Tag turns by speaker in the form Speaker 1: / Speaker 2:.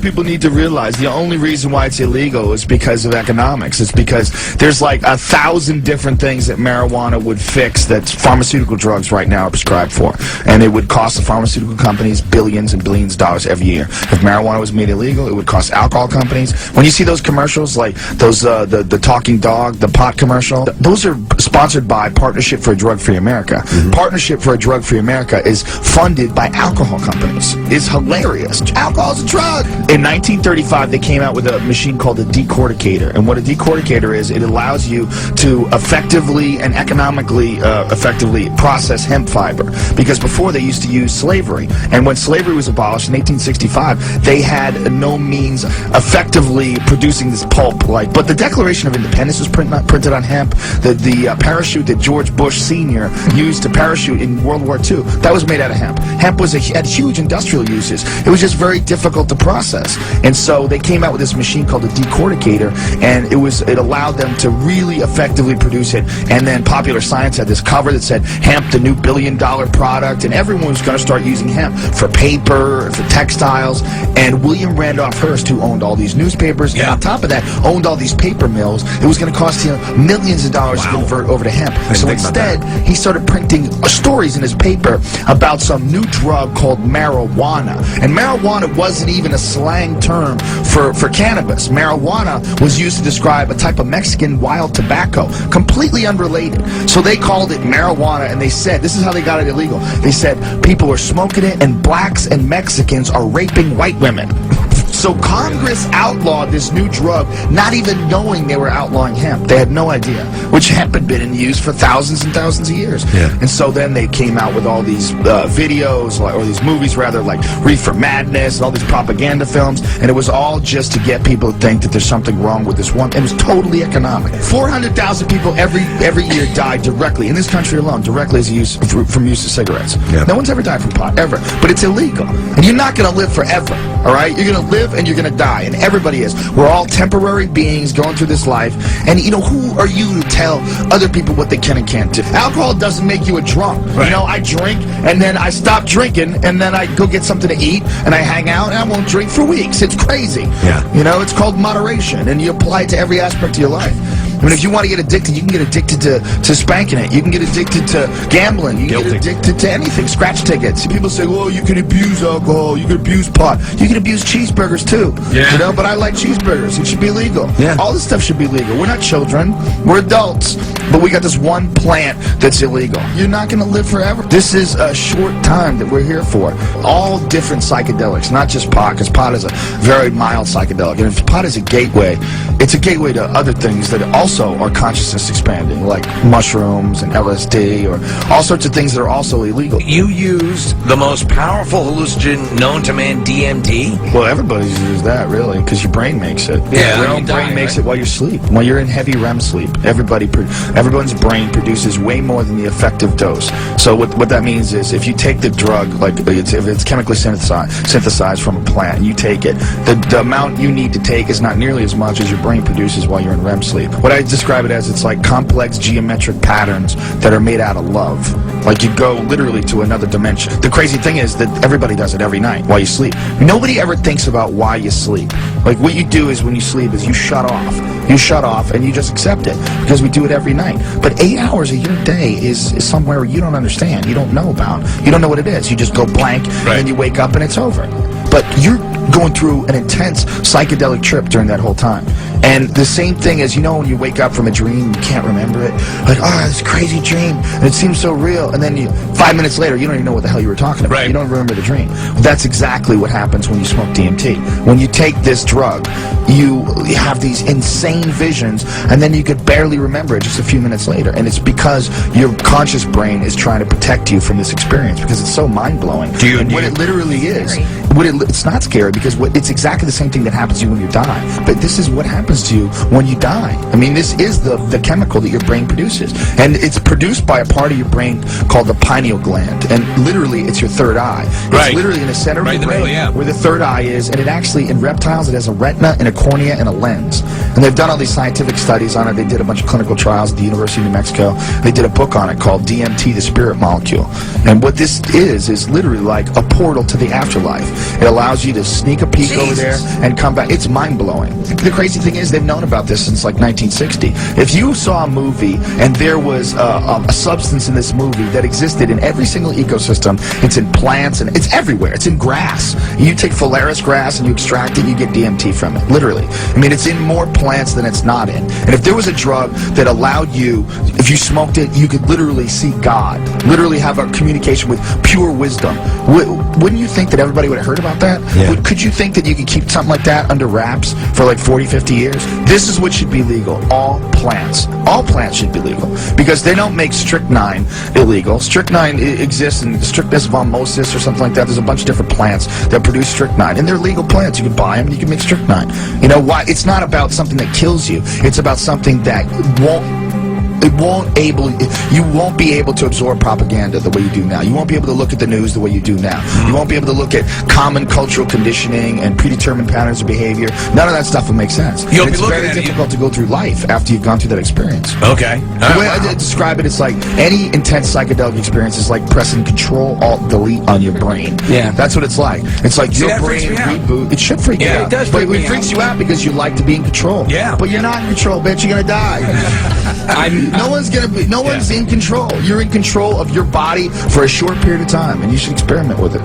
Speaker 1: what people need to realize. The only reason why it's illegal is because of economics. It's because there's like 1,000 different things that marijuana would fix that pharmaceutical drugs right now are prescribed for. And it would cost the pharmaceutical companies billions and billions of dollars every year. If marijuana was made illegal, it would cost alcohol companies. When you see those commercials, like those, the talking dog, the pot commercial, those are sponsored by Partnership for a Drug-Free America. Partnership for a Drug-Free America is funded by alcohol companies. It's hilarious. Alcohol's a drug. In 1935, they came out with a machine called a decorticator. And what a decorticator is, it allows you to effectively and economically effectively process hemp fiber. Because before they used to use slavery. And when slavery was abolished in 1865, they had no means effectively producing this pulp. But the Declaration of Independence was printed on hemp. The parachute that George Bush Sr. used to parachute in World War II, that was made out of hemp. Hemp had huge industrial uses. It was just very difficult to process. And so they came out with this machine called a decorticator, and it allowed them to really effectively produce it. And then Popular Science had this cover that said, hemp, the new billion-dollar product, and everyone was going to start using hemp for paper, for textiles. And William Randolph Hearst, who owned all these newspapers, and on top of that, owned all these paper mills, it was going to cost him millions of dollars to convert over to hemp. So instead, he started printing stories in his paper about some new drug called marijuana. And marijuana wasn't even a slang term for cannabis. Marijuana was used to describe a type of Mexican wild tobacco, completely unrelated. So they called it marijuana, and they said, this is how they got it illegal. They said, people are smoking it, and blacks and Mexicans are raping white women. So Congress outlawed this new drug, not even knowing they were outlawing hemp. They had no idea, which hemp had been in use for thousands and thousands of years. And so then they came out with all these videos, or these movies rather, like Reefer Madness, and all these propaganda films, and it was all just to get people to think that there's something wrong with this one. It was totally economic. 400,000 people every year died directly, in this country alone, directly as from use of cigarettes. No one's ever died from pot, ever. But it's illegal. And you're not going to live forever, all right? You're going to live and you're going to die, and everybody is. We're all temporary beings going through this life, and you know, who are you to tell other people what they can and can't do? Alcohol doesn't make you a drunk. You know, I drink, and then I stop drinking, and then I go get something to eat, and I hang out, and I won't drink for weeks. It's crazy. You know, it's called moderation, and you apply it to every aspect of your life. I mean, if you want to get addicted, you can get addicted to spanking it. You can get addicted to gambling. You can get addicted to anything. Scratch tickets. People say, well, you can abuse alcohol. You can abuse pot. You can abuse cheeseburgers, too. You know, but I like cheeseburgers. It should be legal. All this stuff should be legal. We're not children. We're adults. But we got this one plant that's illegal. You're not going to live forever. This is a short time that we're here for. All different psychedelics, not just pot, because pot is a very mild psychedelic. And if pot is a gateway, it's a gateway to other things that also are consciousness expanding, like mushrooms and LSD, or all sorts of things that are also illegal.
Speaker 2: You used the most powerful hallucinogen known to man, DMT?
Speaker 1: Well, everybody's used that, really, because your brain makes it. Your own brain makes it while you sleep. While you're in heavy REM sleep, everyone's brain produces way more than the effective dose. So what that means is, if you take the drug, like if it's chemically synthesized from a plant, and you take it, the amount you need to take is not nearly as much as your brain produces while you're in REM sleep. What I describe it as, it's like complex geometric patterns that are made out of love. Like you go literally to another dimension. The crazy thing is that everybody does it every night while you sleep. Nobody ever thinks about why you sleep. Like what you do is, when you sleep, is you shut off. You shut off and you just accept it, because we do it every night. But 8 hours of your day is somewhere you don't understand, you don't know about, you don't know what it is. You just go blank, and then you wake up and it's over. But you're going through an intense psychedelic trip during that whole time. And the same thing as, you know, when you wake up from a dream, you can't remember it. Like, oh, this crazy dream, and it seems so real. And then 5 minutes later, you don't even know what the hell you were talking about. You don't remember the dream. Well, that's exactly what happens when you smoke DMT. When you take this drug, you have these insane visions, and then you could barely remember it just a few minutes later. And it's because your conscious brain is trying to protect you from this experience, because it's so mind-blowing. What it literally is, it's not scary, because it's exactly the same thing that happens to you when you die. But this is what happens to you when you die. I mean, this is the chemical that your brain produces. And it's produced by a part of your brain called the pineal gland. And literally, it's your third eye. It's literally in the center of your brain, where the third eye is. And it actually, in reptiles, it has a retina and a cornea and a lens. And they've done all these scientific studies on it. They did a bunch of clinical trials at the University of New Mexico. They did a book on it called DMT, the Spirit Molecule. And what this is literally like a portal to the afterlife. It allows you to sneak a peek over there and come back. It's mind-blowing. The crazy thing is they've known about this since like 1960. If you saw a movie and there was a substance in this movie that existed in every single ecosystem, it's in plants and it's everywhere. It's in grass. You take Phalaris grass and you extract it, you get DMT from it. Literally. I mean, it's in more plants than it's not in. And if there was a drug that allowed you, if you smoked it, you could literally see God, literally have a communication with pure wisdom. Wouldn't you think that everybody would have heard about that?
Speaker 3: Yeah.
Speaker 1: Could you think that you could keep something like that under wraps for like 40, 50 years? This is what should be legal. All plants. All plants should be legal. Because they don't make strychnine illegal. Strychnine exists in Strychnus vomosus or something like that. There's a bunch of different plants that produce strychnine. And they're legal plants. You can buy them and you can make strychnine. You know why? It's not about something that kills you. It's about something that you won't be able to absorb propaganda the way you do now. You won't be able to look at the news the way you do now. You won't be able to look at common cultural conditioning and predetermined patterns of behavior. None of that stuff will make sense.
Speaker 2: It's
Speaker 1: very difficult to go through life after you've gone through that experience.
Speaker 2: Okay.
Speaker 1: The way I describe it, it's like any intense psychedelic experience is like pressing Control-Alt-Delete on your brain.
Speaker 3: Yeah.
Speaker 1: That's what it's like. It's like your brain reboot. It should freak you out.
Speaker 3: It does
Speaker 1: but
Speaker 3: freak me
Speaker 1: it freaks
Speaker 3: out.
Speaker 1: you out because you like to be in control.
Speaker 2: Yeah.
Speaker 1: But you're not in control, bitch. You're gonna die. No one's in control. You're in control of your body for a short period of time, and you should experiment with it.